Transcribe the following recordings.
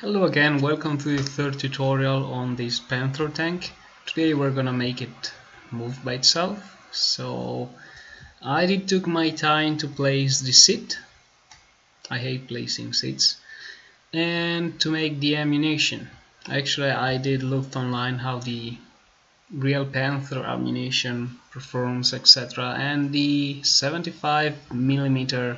Hello again, welcome to the third tutorial on this Panther tank. Today we're gonna make it move by itself. So I took my time to place the seat. I hate placing seats. And to make the ammunition. Actually I did look online how the real Panther ammunition performs, etc. And the 75mm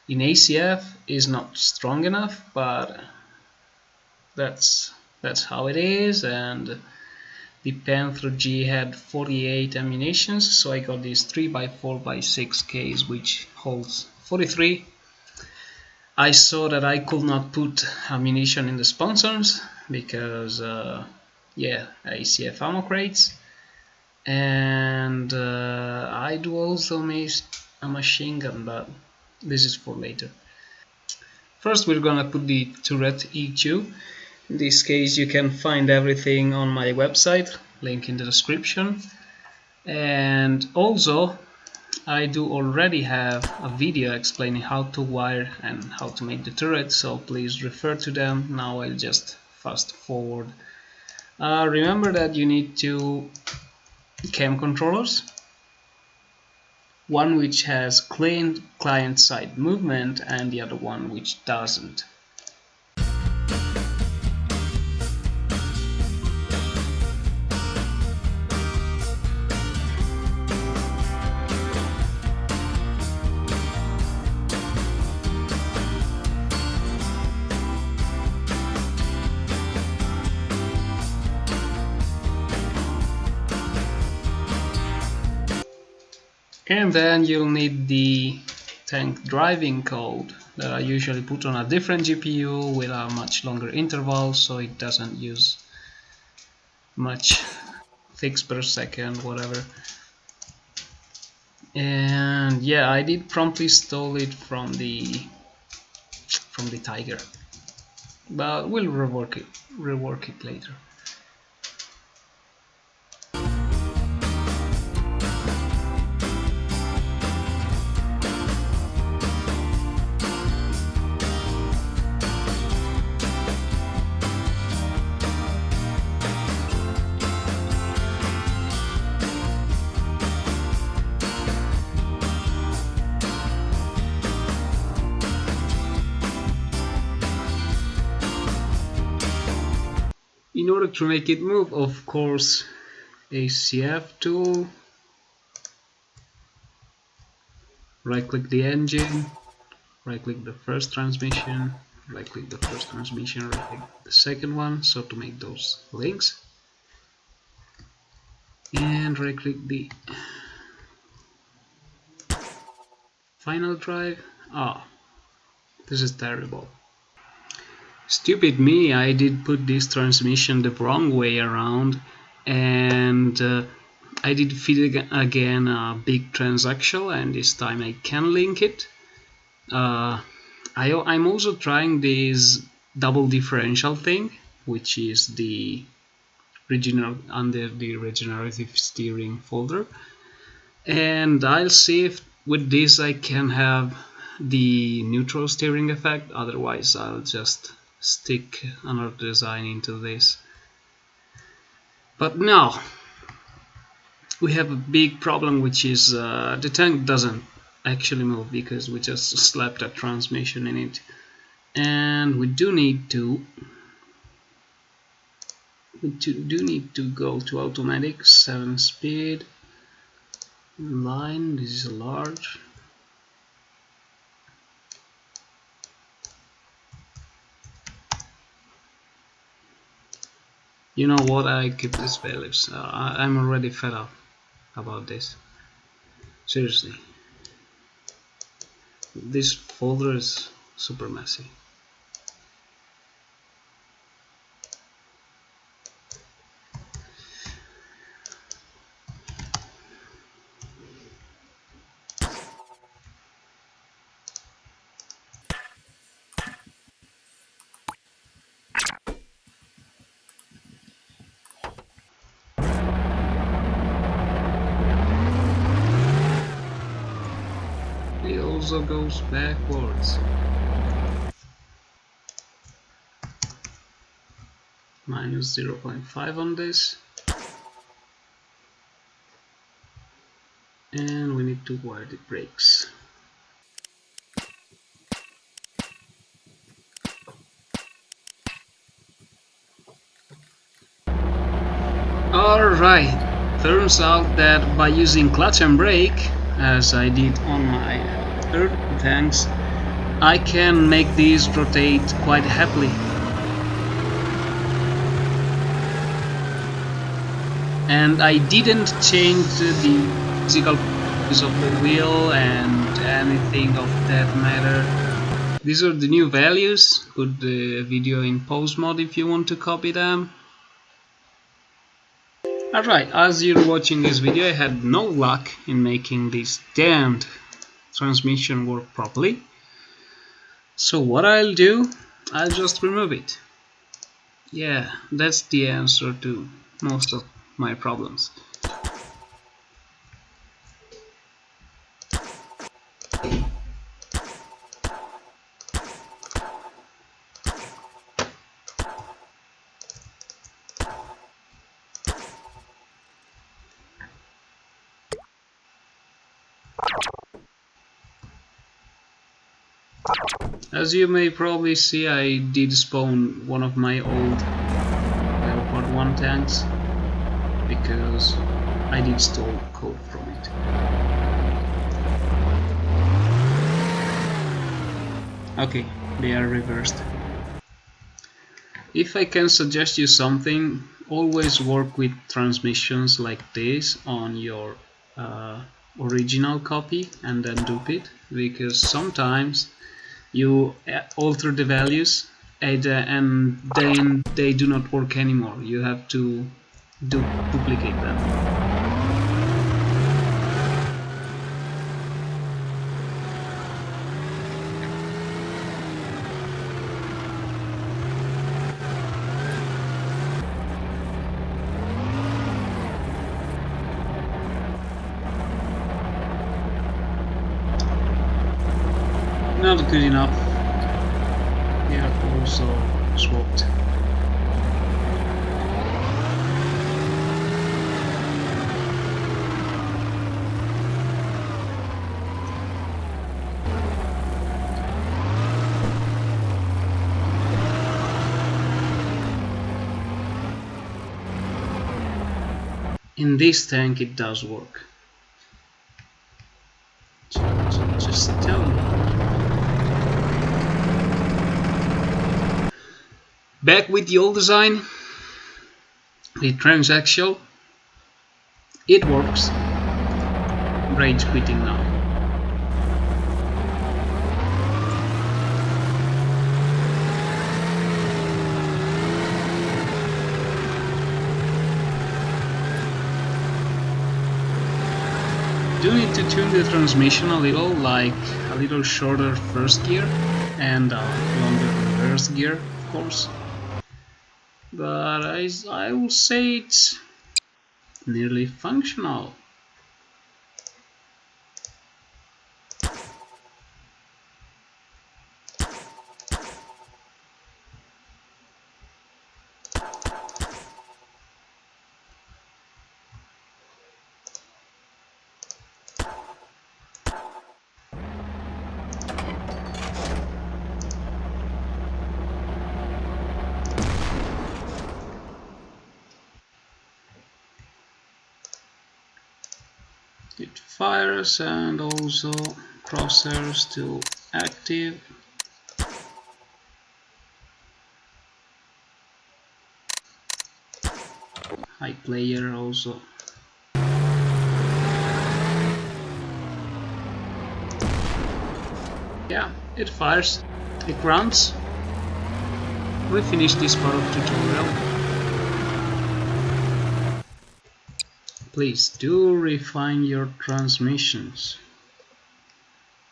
in ACF is not strong enough, but that's how it is. And the Panther G had 48 ammunitions, so I got this 3x4x6 case which holds 43. I saw that I could not put ammunition in the sponsors because ACF ammo crates, and I do also miss a machine gun, but this is for later. First we're gonna put the turret EQ. In this case you can find everything on my website, link in the description. And also I do already have a video explaining how to wire and how to make the turret, so please refer to them. Now I'll just fast forward. Remember that you need two cam controllers, one which has clean client-side movement and the other one which doesn't. And then you'll need the tank driving code that I usually put on a different GPU with a much longer interval, so it doesn't use much ticks per second, whatever. And yeah, I did promptly stole it from the Tiger, but we'll rework it later. In order to make it move, of course, ACF tool, right click the engine, right click the first transmission, right click the first transmission, right click the second one, so to make those links, and right click the final drive. This is terrible. Stupid me, I did put this transmission the wrong way around, and I did feed again a big transaxle, and this time I can link it. I'm also trying this double differential thing, which is the under the regenerative steering folder, and I'll see if with this I can have the neutral steering effect. Otherwise I'll just stick another design into this. But now we have a big problem, which is the tank doesn't actually move because we just slapped a transmission in it, and we do need to go to automatic 7-speed line. This is a large. You know what, I keep these values. I'm already fed up about this. Seriously. This folder is super messy. It also goes backwards. minus 0.5 on this, and we need to wire the brakes. Alright, turns out that by using clutch and brake, as I did on my third tanks, I can make these rotate quite happily. And I didn't change the physical properties of the wheel and anything of that matter. These are the new values. Put the video in pause mode if you want to copy them. Alright, as you're watching this video, I had no luck in making this damned transmission work properly. So what I'll do, I'll just remove it. Yeah, that's the answer to most of my problems. As you may probably see, I did spawn one of my old Leopard 1 tanks because I did steal code from it. Okay, they are reversed. If I can suggest you something, always work with transmissions like this on your original copy and then dupe it, because sometimes you alter the values and then they do not work anymore. You have to duplicate them. Not good enough. They are also swapped. In this tank it does work. Just tell me. Back with the old design, the transaxial, it works. Rage quitting now. Do need to tune the transmission a little, like a little shorter first gear and a longer reverse gear, of course. But I will say it's nearly functional. It fires and also crosshairs still active. High player also. Yeah, it fires, it runs. We finished this part of the tutorial. Please do refine your transmissions,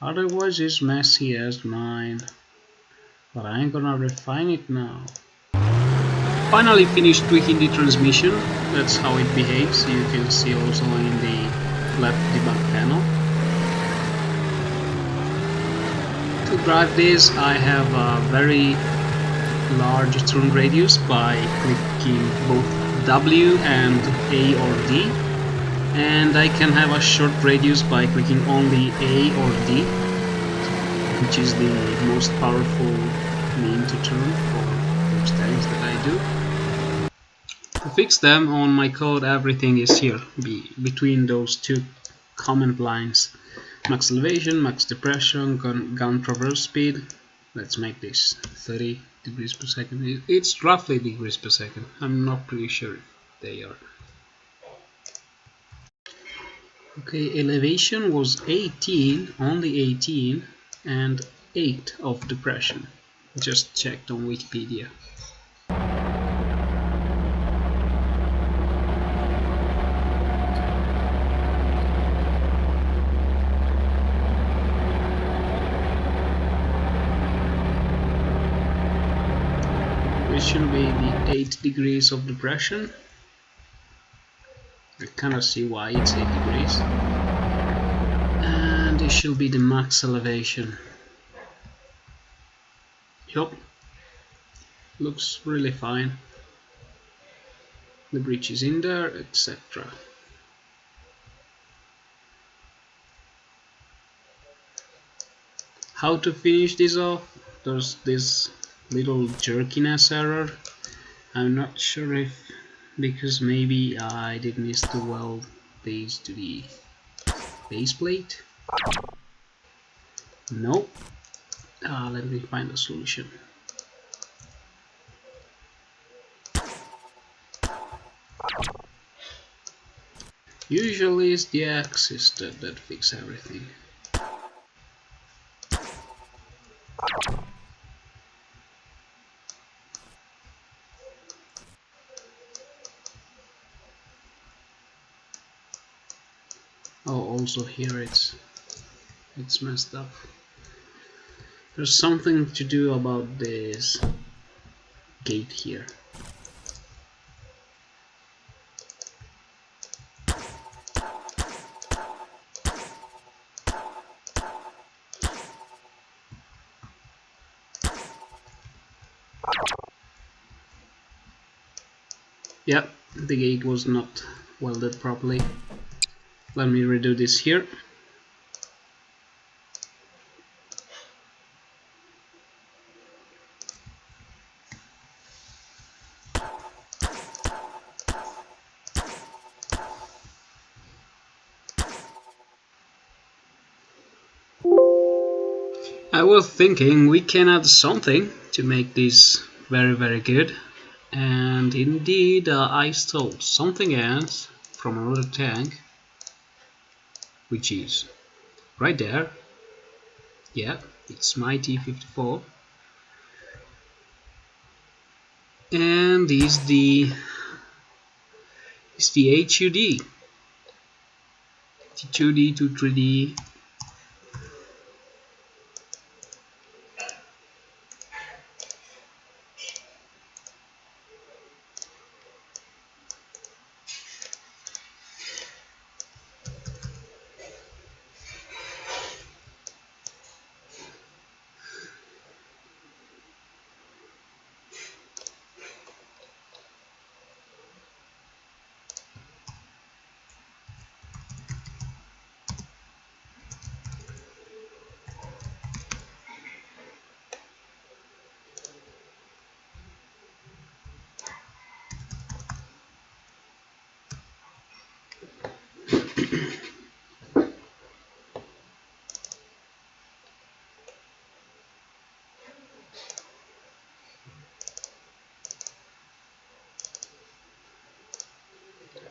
otherwise it's messy as mine, but I'm gonna refine it now. Finally finished tweaking the transmission. That's how it behaves. You can see also in the left debug panel. To drive this I have a very large turn radius by clicking both W and A or D, and I can have a short radius by clicking only A or D, which is the most powerful mean to turn for those tanks that I do. To fix them on my code, everything is here between those two comment lines: max elevation, max depression, gun traverse speed. Let's make this 30 degrees per second. It's roughly degrees per second. I'm not pretty sure if they are. Okay, elevation was 18, only 18, and 8 of depression. Just checked on Wikipedia. It should be the 8 degrees of depression. I cannot see why it's 8 degrees. And it should be the max elevation. Yup. Looks really fine. The bridge is in there, etc. How to finish this off? There's this little jerkiness error. I'm not sure if, because maybe I did miss to weld these to the base plate. Nope. Let me find a solution. Usually it's the axis that fix everything. Oh, also here it's messed up. There's something to do about this gate here. Yep, the gate was not welded properly. Let me redo this here. I was thinking we can add something to make this very good, and indeed I stole something else from another tank, which is right there. Yeah, it's my T-54, and is the HUD T2D to 3D.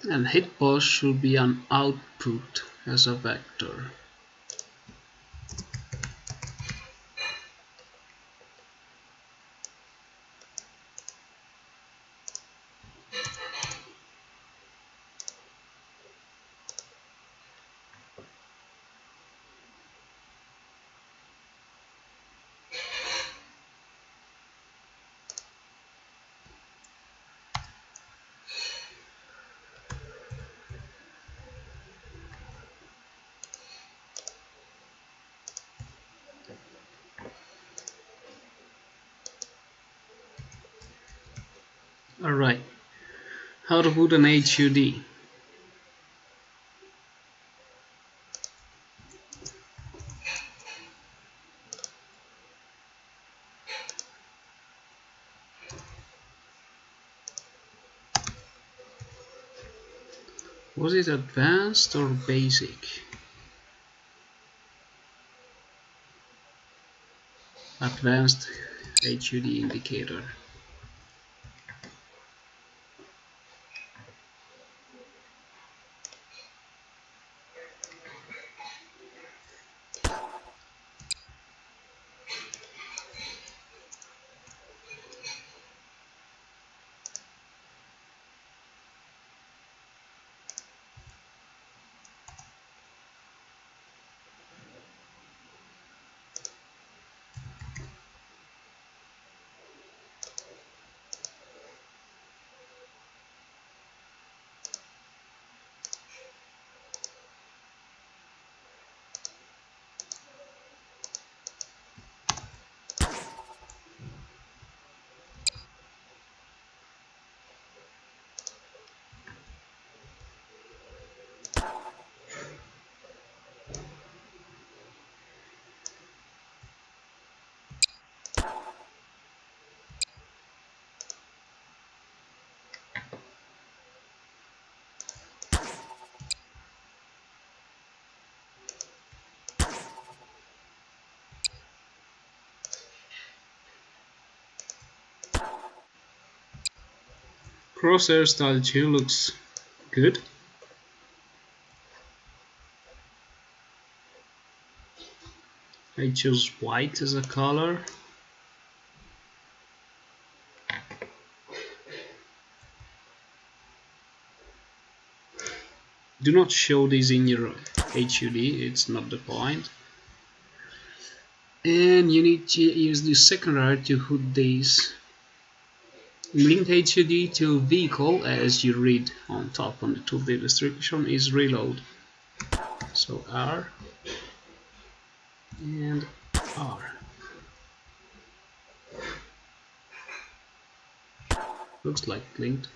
And hit pulse should be an output as a vector. Alright, how to put an HUD. Was it advanced or basic? Advanced HUD indicator. Crosshair style 2 looks good. I choose white as a color. Do not show this in your HUD, it's not the point. And you need to use the secondary to hood this linked HUD to vehicle, as you read on top on the tooltip description, is reload. So R and R. Looks like linked.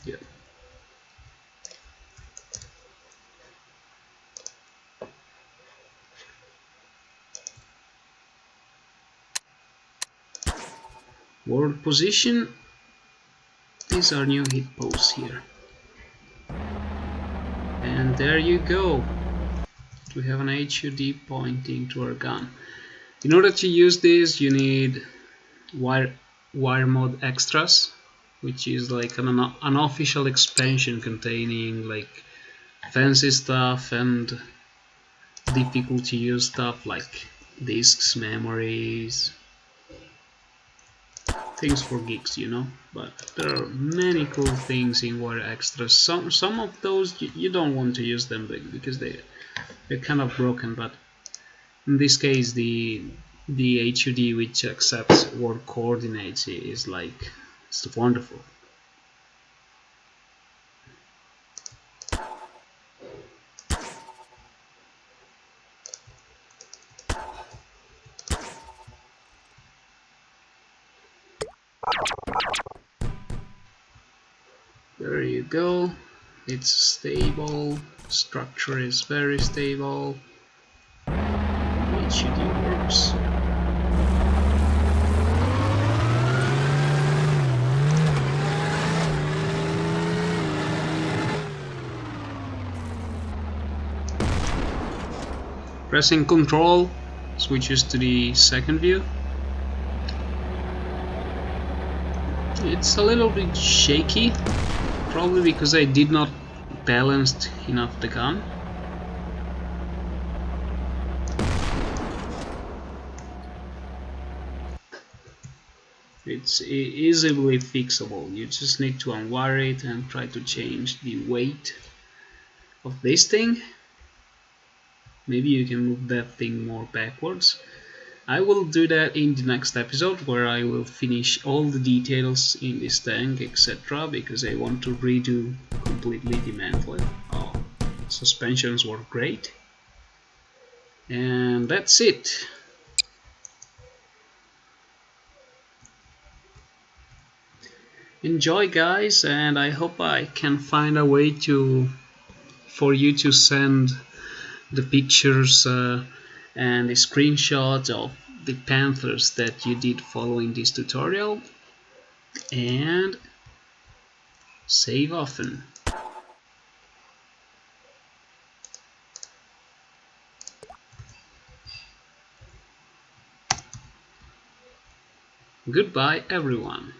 Yeah. World position. These are new hit posts here. And there you go. We have an HUD pointing to our gun. In order to use this, you need GMod extras, which is like an unofficial expansion containing like fancy stuff and difficult to use stuff like disks, memories, things for geeks, you know. But there are many cool things in Wire Extras. Some of those you don't want to use them because they're kind of broken. But in this case, the HUD which accepts world coordinates is like, it's wonderful. There you go. It's stable. Structure is very stable. HUD works. Pressing Control switches to the second view. It's a little bit shaky, probably because I did not balance enough the gun. It's easily fixable. You just need to unwire it and try to change the weight of this thing. Maybe you can move that thing more backwards. I will do that in the next episode, where I will finish all the details in this tank, etc., because I want to redo completely the mantlet. Oh, suspensions were great. And that's it. Enjoy, guys, and I hope I can find a way for you to send the pictures and the screenshots of the panthers that you did following this tutorial, and save often. Goodbye, everyone.